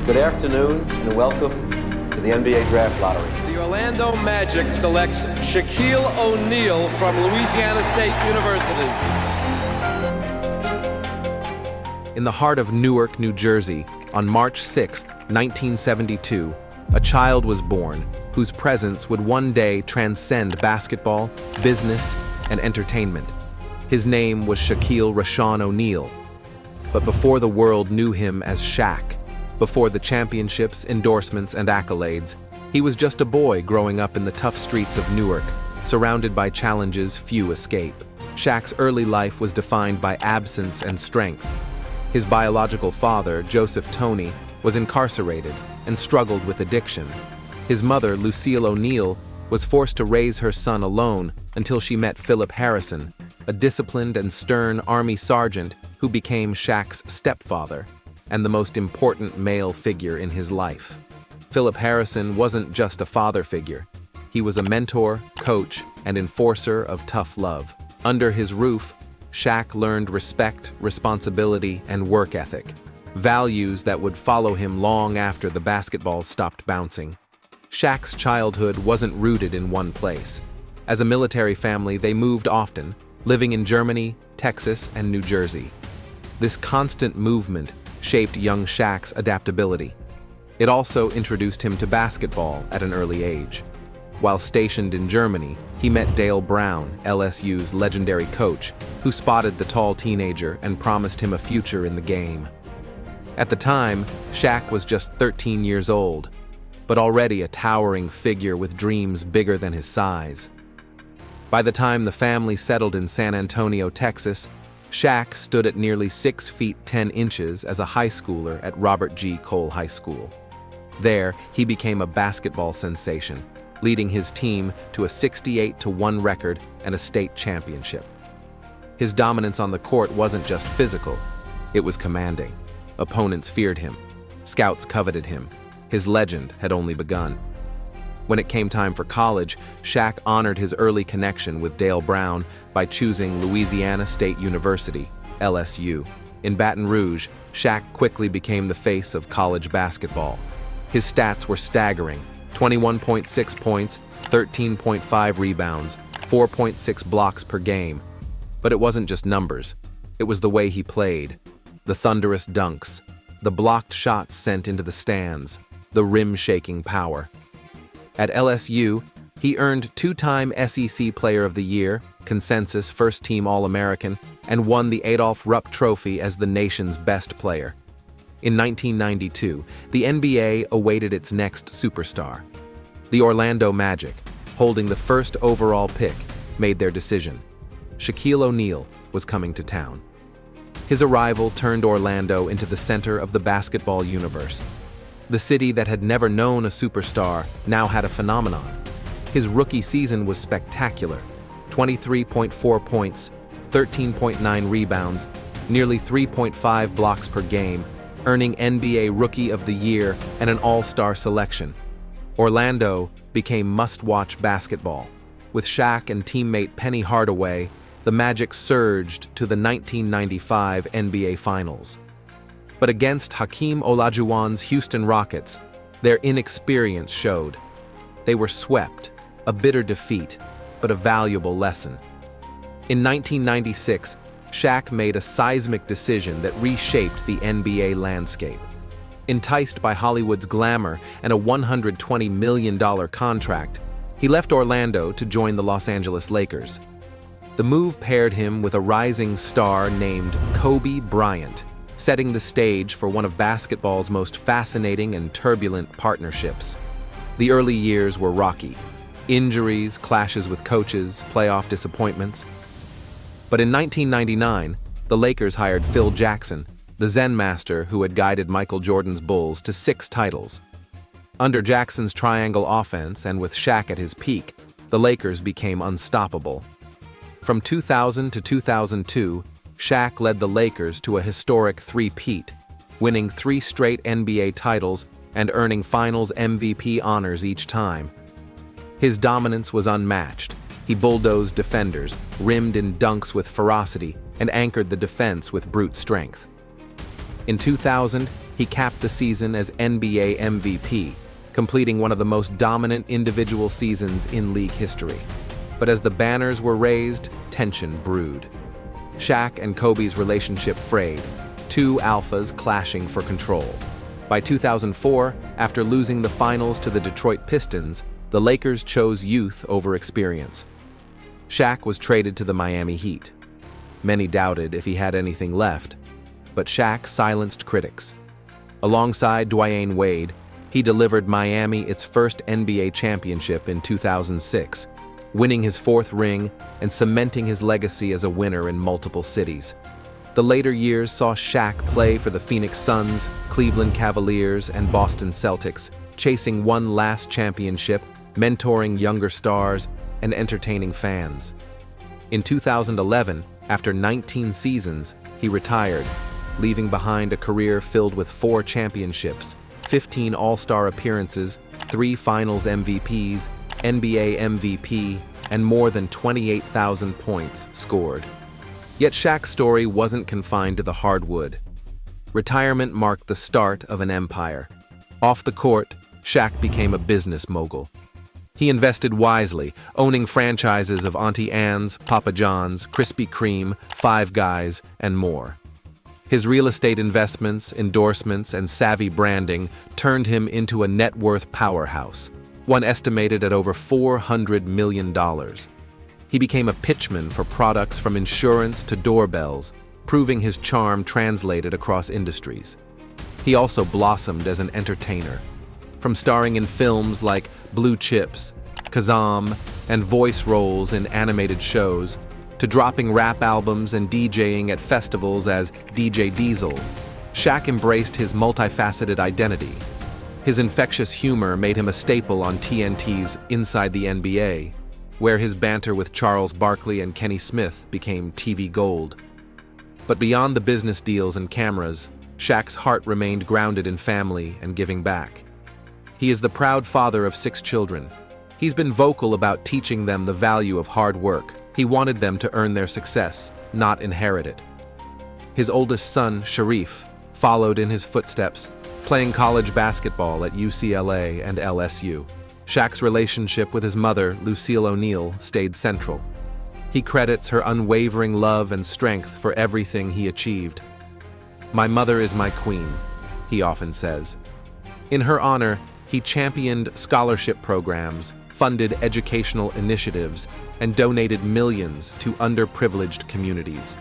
Good afternoon and welcome to the NBA Draft Lottery. The Orlando Magic selects Shaquille O'Neal from Louisiana State University. In the heart of Newark, New Jersey, on March 6, 1972, a child was born whose presence would one day transcend basketball, business, and entertainment. His name was Shaquille Rashawn O'Neal. But before the world knew him as Shaq, before the championships, endorsements, and accolades, he was just a boy growing up in the tough streets of Newark, surrounded by challenges few escape. Shaq's early life was defined by absence and strength. His biological father, Joseph Toney, was incarcerated and struggled with addiction. His mother, Lucille O'Neal, was forced to raise her son alone until she met Philip Harrison, a disciplined and stern Army sergeant who became Shaq's stepfather and the most important male figure in his life. Philip Harrison wasn't just a father figure. He was a mentor, coach, and enforcer of tough love. Under his roof, Shaq learned respect, responsibility, and work ethic, values that would follow him long after the basketballs stopped bouncing. Shaq's childhood wasn't rooted in one place. As a military family, they moved often, living in Germany, Texas, and New Jersey. This constant movement shaped young Shaq's adaptability. It also introduced him to basketball at an early age. While stationed in Germany, he met Dale Brown, LSU's legendary coach, who spotted the tall teenager and promised him a future in the game. At the time, Shaq was just 13 years old, but already a towering figure with dreams bigger than his size. By the time the family settled in San Antonio, Texas, Shaq stood at nearly 6 feet 10 inches as a high schooler at Robert G. Cole High School. There, he became a basketball sensation, leading his team to a 68-1 record and a state championship. His dominance on the court wasn't just physical, it was commanding. Opponents feared him. Scouts coveted him. His legend had only begun. When it came time for college, Shaq honored his early connection with Dale Brown by choosing Louisiana State University, LSU. In Baton Rouge, Shaq quickly became the face of college basketball. His stats were staggering: 21.6 points, 13.5 rebounds, 4.6 blocks per game. But it wasn't just numbers. It was the way he played. The thunderous dunks, the blocked shots sent into the stands, the rim-shaking power. At LSU, he earned 2-time SEC Player of the Year, consensus first-team All-American, and won the Adolph Rupp Trophy as the nation's best player. In 1992, the NBA awaited its next superstar. The Orlando Magic, holding the first overall pick, made their decision. Shaquille O'Neal was coming to town. His arrival turned Orlando into the center of the basketball universe. The city that had never known a superstar now had a phenomenon. His rookie season was spectacular: 23.4 points, 13.9 rebounds, nearly 3.5 blocks per game, earning NBA Rookie of the Year and an All-Star selection. Orlando became must-watch basketball. With Shaq and teammate Penny Hardaway, the Magic surged to the 1995 NBA Finals. But against Hakeem Olajuwon's Houston Rockets, their inexperience showed. They were swept, a bitter defeat, but a valuable lesson. In 1996, Shaq made a seismic decision that reshaped the NBA landscape. Enticed by Hollywood's glamour and a $120 million contract, he left Orlando to join the Los Angeles Lakers. The move paired him with a rising star named Kobe Bryant, setting the stage for one of basketball's most fascinating and turbulent partnerships. The early years were rocky. Injuries, clashes with coaches, playoff disappointments. But in 1999, the Lakers hired Phil Jackson, the Zen master who had guided Michael Jordan's Bulls to 6 titles. Under Jackson's triangle offense and with Shaq at his peak, the Lakers became unstoppable. From 2000 to 2002, Shaq led the Lakers to a historic three-peat, winning 3 straight NBA titles and earning Finals MVP honors each time. His dominance was unmatched. He bulldozed defenders, rimmed in dunks with ferocity, and anchored the defense with brute strength. In 2000, He capped the season as NBA MVP, completing one of the most dominant individual seasons in league history. But as the banners were raised, tension brewed. Shaq and Kobe's relationship frayed, two alphas clashing for control. By 2004, after losing the finals to the Detroit Pistons, the Lakers chose youth over experience. Shaq was traded to the Miami Heat. Many doubted if he had anything left, but Shaq silenced critics. Alongside Dwyane Wade, he delivered Miami its first NBA championship in 2006, winning his fourth ring and cementing his legacy as a winner in multiple cities. The later years saw Shaq play for the Phoenix Suns, Cleveland Cavaliers, and Boston Celtics, chasing one last championship, mentoring younger stars, and entertaining fans. In 2011, after 19 seasons, he retired, leaving behind a career filled with 4 championships, 15 All-Star appearances, 3 Finals MVPs, NBA MVP, and more than 28,000 points scored. Yet Shaq's story wasn't confined to the hardwood. Retirement marked the start of an empire. Off the court, Shaq became a business mogul. He invested wisely, owning franchises of Auntie Anne's, Papa John's, Krispy Kreme, Five Guys, and more. His real estate investments, endorsements, and savvy branding turned him into a net worth powerhouse, one estimated at over $400 million. He became a pitchman for products from insurance to doorbells, proving his charm translated across industries. He also blossomed as an entertainer, from starring in films like Blue Chips, Kazam, and voice roles in animated shows, to dropping rap albums and DJing at festivals as DJ Diesel. Shaq embraced his multifaceted identity. His infectious humor made him a staple on TNT's Inside the NBA, where his banter with Charles Barkley and Kenny Smith became TV gold. But beyond the business deals and cameras, Shaq's heart remained grounded in family and giving back. He is the proud father of 6 children. He's been vocal about teaching them the value of hard work. He wanted them to earn their success, not inherit it. His oldest son, Sharif, followed in his footsteps, playing college basketball at UCLA and LSU. Shaq's relationship with his mother, Lucille O'Neal, stayed central. He credits her unwavering love and strength for everything he achieved. "My mother is my queen," he often says. In her honor, he championed scholarship programs, funded educational initiatives, and donated millions to underprivileged communities.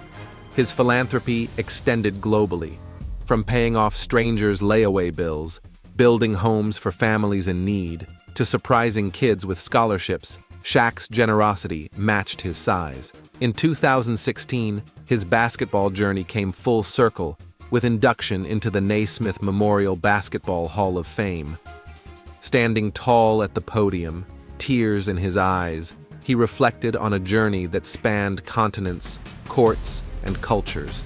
His philanthropy extended globally, from paying off strangers' layaway bills, building homes for families in need, to surprising kids with scholarships. Shaq's generosity matched his size. In 2016, his basketball journey came full circle with induction into the Naismith Memorial Basketball Hall of Fame. Standing tall at the podium, tears in his eyes, he reflected on a journey that spanned continents, courts, and cultures.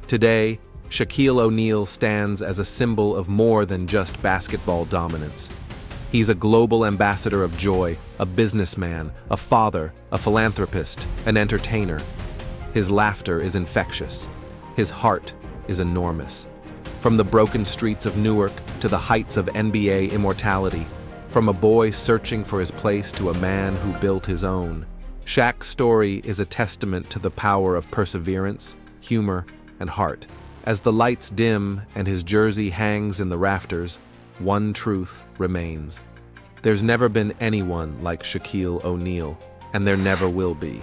Today, Shaquille O'Neal stands as a symbol of more than just basketball dominance. He's a global ambassador of joy, a businessman, a father, a philanthropist, an entertainer. His laughter is infectious. His heart is enormous. From the broken streets of Newark to the heights of NBA immortality, from a boy searching for his place to a man who built his own, Shaq's story is a testament to the power of perseverance, humor, and heart. As the lights dim and his jersey hangs in the rafters, one truth remains. There's never been anyone like Shaquille O'Neal, and there never will be.